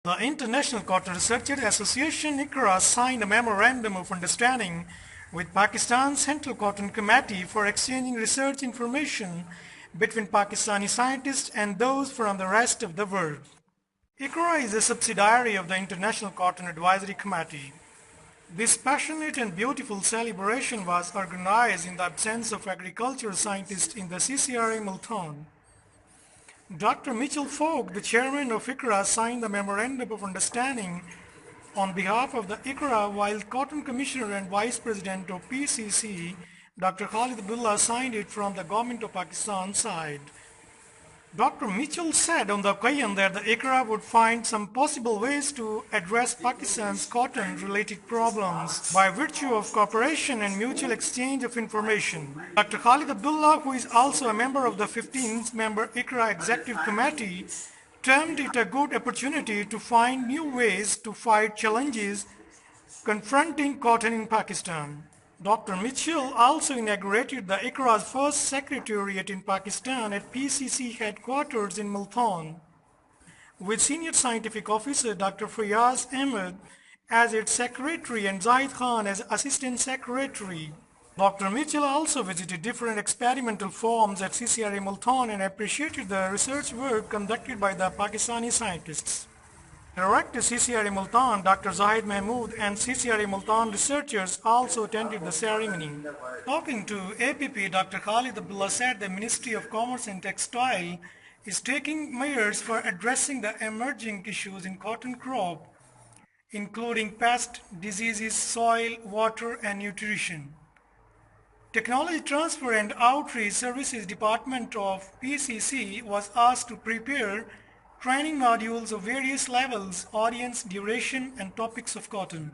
The International Cotton Researchers Association ICRA signed a memorandum of understanding with Pakistan's Central Cotton Committee for exchanging research information between Pakistani scientists and those from the rest of the world. ICRA is a subsidiary of the International Cotton Advisory Committee. This passionate and beautiful celebration was organized in the absence of agricultural scientists in the CCRA Multan. Dr. Mitchell Fogg, the chairman of ICRA, signed the Memorandum of Understanding on behalf of the ICRA, while Cotton Commissioner and Vice President of PCCC, Dr. Khalid Abdullah, signed it from the Government of Pakistan side. Dr. Mitchell said on the occasion that the ICRA would find some possible ways to address Pakistan's cotton-related problems by virtue of cooperation and mutual exchange of information. Dr. Khalid Abdullah, who is also a member of the 15-member ICRA Executive Committee, termed it a good opportunity to find new ways to fight challenges confronting cotton in Pakistan. Dr. Mitchell also inaugurated the ICRA's first secretariat in Pakistan at PCC headquarters in Multan, with senior scientific officer Dr. Fayaz Ahmed as its secretary and Zahid Khan as assistant secretary. Dr. Mitchell also visited different experimental farms at CCRA Multan and appreciated the research work conducted by the Pakistani scientists. Director CCRA Multan, Dr. Zahid Mahmood, and CCRA Multan researchers also attended the ceremony. Talking to APP, Dr. Khalid Abdullah said the Ministry of Commerce and Textile is taking measures for addressing the emerging issues in cotton crop, including pest, diseases, soil, water, and nutrition. Technology Transfer and Outreach Services Department of PCC was asked to prepare training modules of various levels, audience, duration, and topics of cotton.